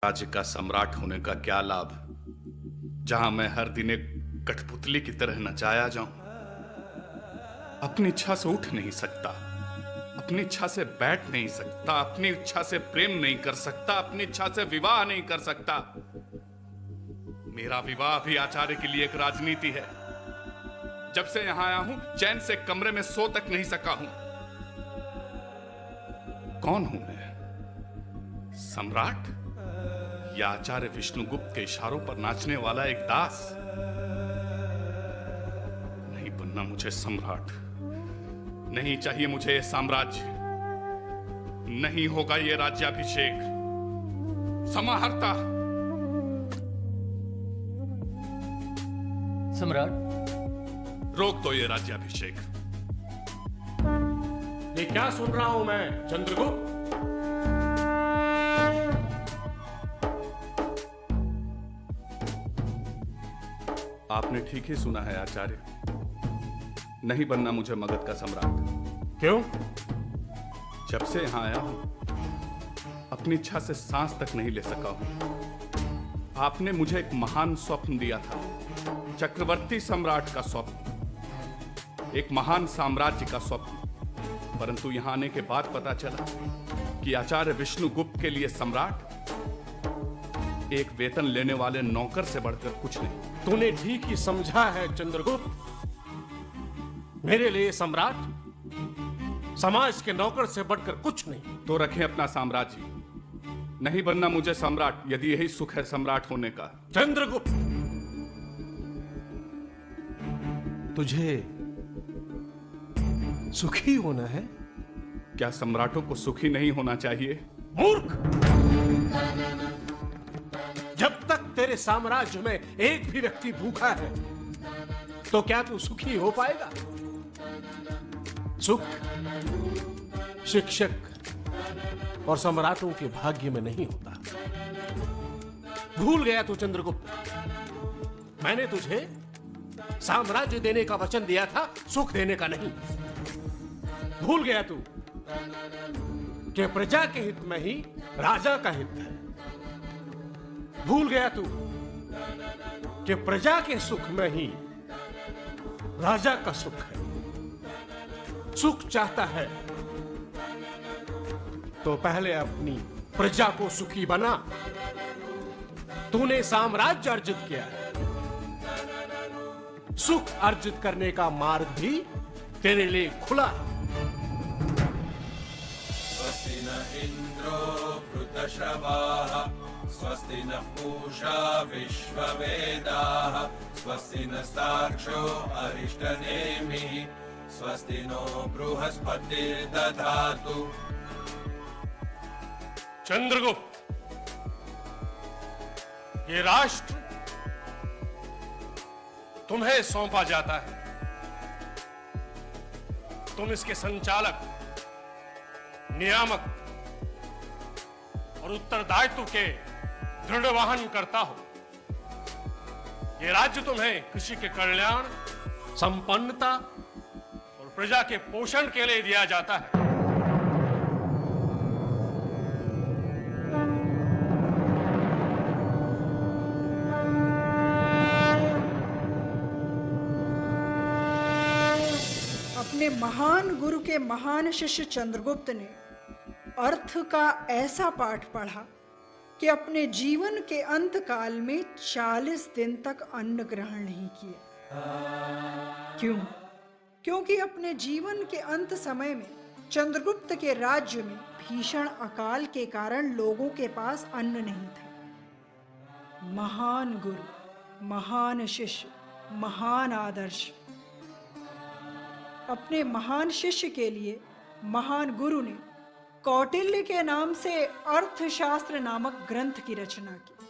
राज्य का सम्राट होने का क्या लाभ, जहां मैं हर दिन एक कठपुतली की तरह नचाया जाऊं। अपनी इच्छा से उठ नहीं सकता, अपनी इच्छा से बैठ नहीं सकता, अपनी इच्छा से प्रेम नहीं कर सकता, अपनी इच्छा से विवाह नहीं कर सकता। मेरा विवाह भी आचार्य के लिए एक राजनीति है। जब से यहां आया हूं, चैन से कमरे में सो तक नहीं सका हूं। कौन हूं मैं? सम्राट या आचार्य विष्णुगुप्त के इशारों पर नाचने वाला एक दास? नहीं बनना मुझे सम्राट, नहीं चाहिए मुझे ये साम्राज्य, नहीं होगा ये राज्याभिषेक। समाहर्ता। सम्राट, रोक दो ये राज्याभिषेक। ये क्या सुन रहा हूं मैं चंद्रगुप्त? आपने ठीक ही सुना है आचार्य, नहीं बनना मुझे मगध का सम्राट। क्यों? जब से यहां आया हूं, अपनी इच्छा से सांस तक नहीं ले सका हूं। आपने मुझे एक महान स्वप्न दिया था, चक्रवर्ती सम्राट का स्वप्न, एक महान साम्राज्य का स्वप्न। परंतु यहां आने के बाद पता चला कि आचार्य विष्णुगुप्त के लिए सम्राट एक वेतन लेने वाले नौकर से बढ़कर कुछ नहीं। तूने ठीक ही समझा है चंद्रगुप्त। मेरे लिए सम्राट समाज के नौकर से बढ़कर कुछ नहीं। तो रखें अपना साम्राज्य, नहीं बनना मुझे सम्राट, यदि यही सुख है सम्राट होने का। चंद्रगुप्त, तुझे सुखी होना है? क्या सम्राटों को सुखी नहीं होना चाहिए? मूर्ख! जब तक तेरे साम्राज्य में एक भी व्यक्ति भूखा है, तो क्या तू सुखी हो पाएगा? सुख शिक्षक और सम्राटों के भाग्य में नहीं होता। भूल गया तू चंद्रगुप्त, मैंने तुझे साम्राज्य देने का वचन दिया था, सुख देने का नहीं। भूल गया तू कि प्रजा के हित में ही राजा का हित है। भूल गया तू कि प्रजा के सुख में ही राजा का सुख है। सुख चाहता है तो पहले अपनी प्रजा को सुखी बना। तूने साम्राज्य अर्जित किया है, सुख अर्जित करने का मार्ग भी तेरे लिए खुला है। स्वस्ति न इंद्रो वृतश्रवाः स्वस्ति नः पूषा विश्ववेदाः स्वस्ति नस्तार्क्ष्यो अरिष्टनेमिः स्वस्ति नो बृहस्पतिर्दधातु। चंद्रगुप्त, ये राष्ट्र तुम्हें सौंपा जाता है। तुम इसके संचालक, नियामक और उत्तरदायित्व के दृढ़ वाहन करता हो। यह राज्य तुम्हें कृषि के कल्याण, संपन्नता और प्रजा के पोषण के लिए दिया जाता है। अपने महान गुरु के महान शिष्य चंद्रगुप्त ने अर्थ का ऐसा पाठ पढ़ा कि अपने जीवन के अंत काल में 40 दिन तक अन्न ग्रहण नहीं किया। क्यों? क्योंकि अपने जीवन के अंत समय में चंद्रगुप्त के राज्य में भीषण अकाल के कारण लोगों के पास अन्न नहीं था। महान गुरु, महान शिष्य, महान आदर्श। अपने महान शिष्य के लिए महान गुरु ने कौटिल्य के नाम से अर्थशास्त्र नामक ग्रंथ की रचना की।